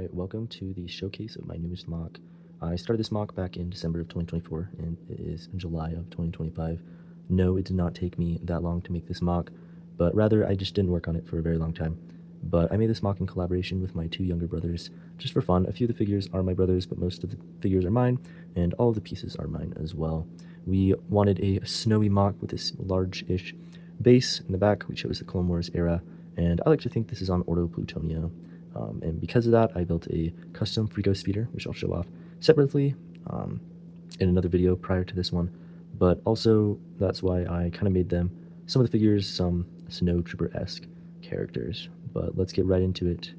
Alright, welcome to the showcase of my newest mock. I started this mock back in December of 2024, and it is July of 2025. No, it did not take me that long to make this mock, but rather I just didn't work on it for a very long time. But I made this mock in collaboration with my two younger brothers, just for fun. A few of the figures are my brothers, but most of the figures are mine, and all of the pieces are mine as well. We wanted a snowy mock with this large-ish base. In the back, we chose the Clone Wars era, and I like to think this is on Ordo Plutonia. And because of that, I built a custom Frico speeder, which I'll show off separately in another video prior to this one. But also, that's why I kind of made them, some of the figures, some Snow Trooper-esque characters. But let's get right into it.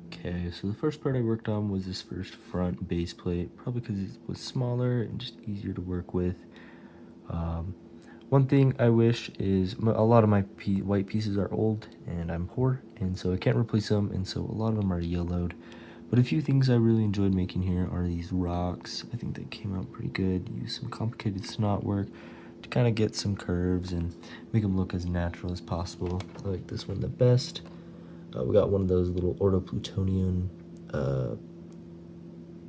Okay, so the first part I worked on was this first front base plate, probably because it was smaller and just easier to work with. One thing I wish is a lot of my white pieces are old and I'm poor, and so I can't replace them, and so a lot of them are yellowed. But a few things I really enjoyed making here are these rocks. I think they came out pretty good. Use some complicated snot work to kind of get some curves and make them look as natural as possible. I like this one the best. We got one of those little Ordo Plutonian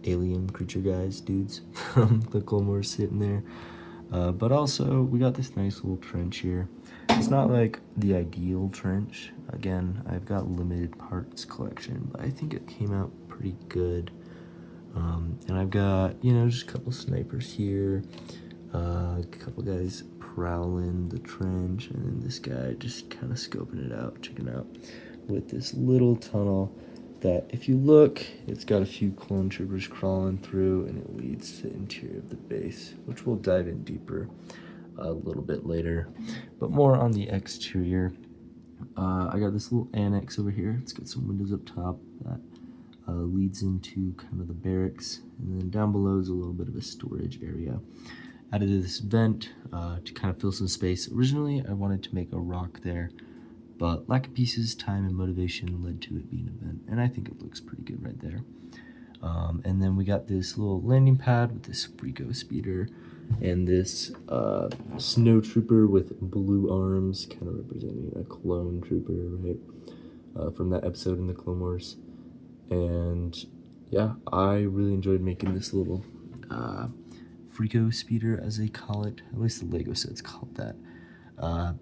alien creature guys, dudes, from the Clone Wars sitting there. But also, we got this nice little trench here. It's not like the ideal trench. Again, I've got limited parts collection, but I think it came out pretty good. And I've got, you know, just a couple snipers here, a couple guys prowling the trench, and then this guy just kind of scoping it out, checking out with this little tunnel that, if you look, it's got a few clone troopers crawling through, and it leads to the interior of the base, which we'll dive in deeper a little bit later. But more on the exterior, I got this little annex over here. It's got some windows up top that leads into kind of the barracks, and then down below is a little bit of a storage area. Added this vent to kind of fill some space. Originally, I wanted to make a rock there, but lack of pieces, time, and motivation led to it being a vent, and I think it looks pretty good right there. And then we got this little landing pad with this Frico speeder and this snow trooper with blue arms, kind of representing a clone trooper, right, from that episode in the Clone Wars. And yeah, I really enjoyed making this little Frico speeder, as they call it. At least the Lego set's called that.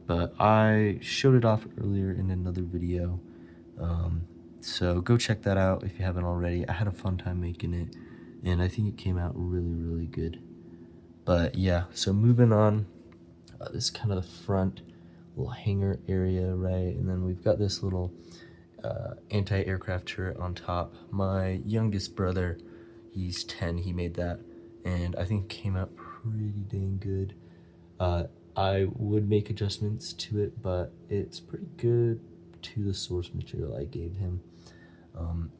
But I showed it off earlier in another video, so go check that out if you haven't already. I had a fun time making it, and I think it came out really good. But yeah, so moving on, this is kind of the front little hangar area, right? And then we've got this little anti-aircraft turret on top. My youngest brother, he's 10, he made that, and I think it came out pretty dang good. I would make adjustments to it, but it's pretty good to the source material I gave him.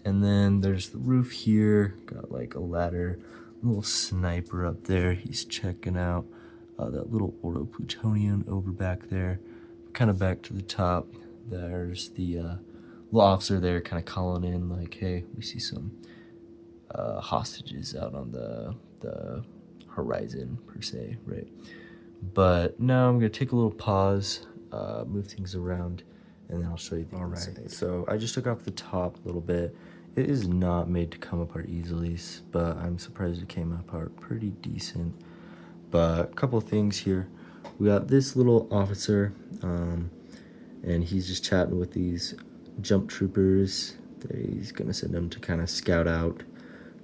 And then there's the roof here, got like a ladder, a little sniper up there. He's checking out that little Ordo Plutonian over back there. Kind of back to the top, there's the little officer there kind of calling in like, hey, we see some hostages out on the horizon per se, right? But now I'm going to take a little pause, move things around, and then I'll show you the inside. So I just took off the top a little bit. It is not made to come apart easily, but I'm surprised it came apart pretty decent. But a couple of things here. We got this little officer, and he's just chatting with these jump troopers. He's going to send them to kind of scout out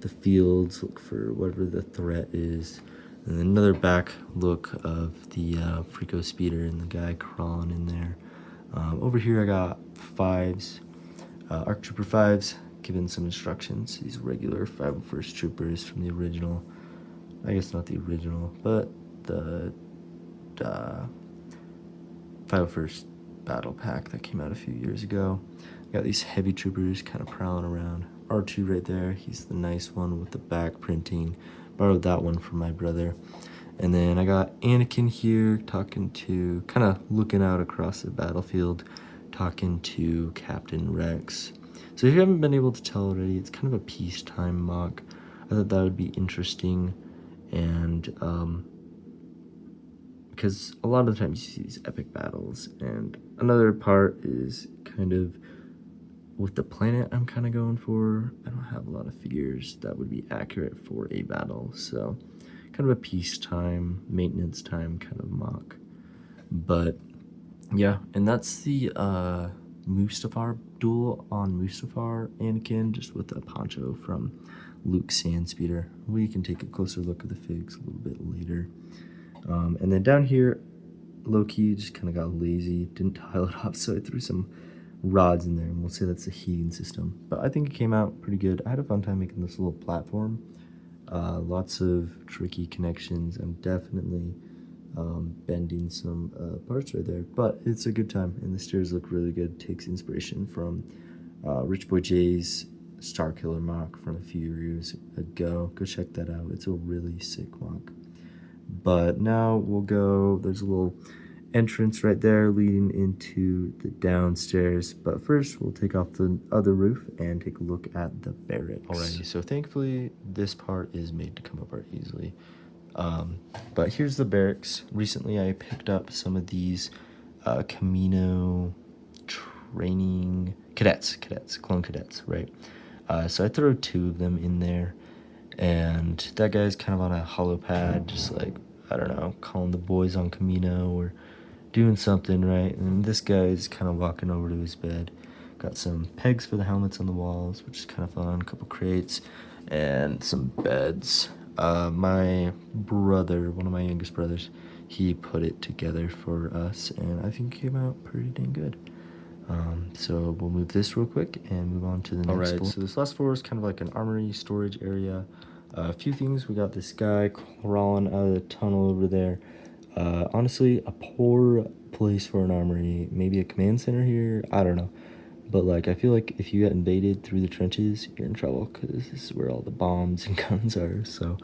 the fields, look for whatever the threat is. And then another back look of the Frico speeder and the guy crawling in there. Over here I got 5s, ARC Trooper 5s, given some instructions. These regular 501st Troopers from the original, I guess not the original, but the 501st Battle Pack that came out a few years ago. Got these heavy troopers kind of prowling around. R2 right there, he's the nice one with the back printing. Borrowed that one from my brother. And then I got Anakin here talking to, kind of looking out across the battlefield, talking to Captain Rex. So if you haven't been able to tell already, it's kind of a peacetime mock. I thought that would be interesting, and because a lot of the times you see these epic battles, and another part is kind of with the planet I'm kind of going for, I don't have a lot of figures that would be accurate for a battle, so kind of a peacetime, maintenance time kind of mock. But yeah, and that's the Mustafar duel on Mustafar Anakin, just with a poncho from Luke Sandspeeder. We can take a closer look at the figs a little bit later. And then down here, low-key just kind of got lazy, didn't tile it off, so I threw some rods in there, and we'll say that's the heating system. But I think it came out pretty good. I had a fun time making this little platform. Lots of tricky connections. I'm definitely bending some parts right there, but it's a good time, and the stairs look really good. Takes inspiration from Rich Boy J's Star Killer mock from a few years ago. Go check that out. It's a really sick mock. But now we'll go, there's a little entrance right there leading into the downstairs, but first we'll take off the other roof and take a look at the barracks. Alrighty, so thankfully this part is made to come apart easily. But here's the barracks. Recently I picked up some of these Camino training clone cadets, right? So I throw 2 of them in there, and that guy's kind of on a hollow pad, just like, I don't know, calling the boys on Camino or doing something, right? And this guy's kind of walking over to his bed. Got some pegs for the helmets on the walls, which is kind of fun, a couple crates, and some beds. My brother, one of my youngest brothers, he put it together for us, and I think it came out pretty dang good. So we'll move this real quick and move on to the next floor. So this last floor is kind of like an armory storage area. A few things. We got this guy crawling out of the tunnel over there. Honestly, a poor place for an armory. Maybe a command center here. I don't know. But like, I feel like if you get invaded through the trenches, you're in trouble, because this is where all the bombs and guns are. So,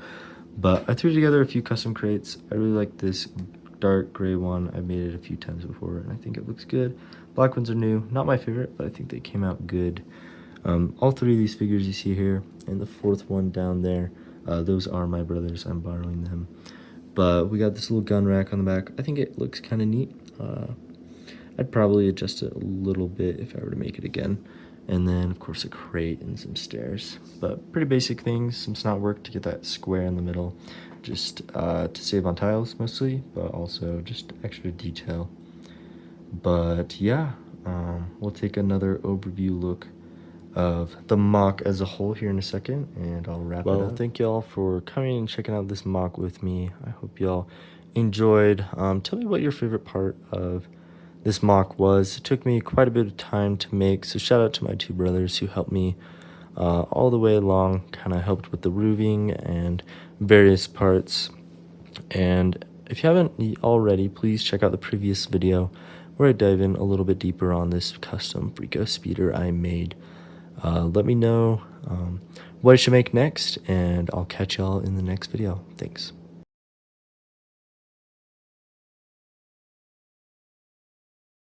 but I threw together a few custom crates. I really like this dark gray one. I've made it a few times before, and I think it looks good. Black ones are new. Not my favorite, but I think they came out good. All 3 of these figures you see here, and the 4th one down there, those are my brother's. I'm borrowing them. But we got this little gun rack on the back. I think it looks kind of neat. I'd probably adjust it a little bit if I were to make it again. And then, of course, a crate and some stairs. But pretty basic things. Some snot work to get that square in the middle. Just to save on tiles, mostly. But also just extra detail. But, yeah. We'll take another overview look of the mock as a whole here in a second, and I'll wrap it up. Well, thank y'all for coming and checking out this mock with me. I hope y'all enjoyed. Tell me what your favorite part of this mock was. It took me quite a bit of time to make, so shout out to my 2 brothers who helped me all the way along, kind of helped with the roofing and various parts. And if you haven't already, please check out the previous video where I dive in a little bit deeper on this custom Freako speeder I made. Let me know what I should make next, and I'll catch y'all in the next video. Thanks.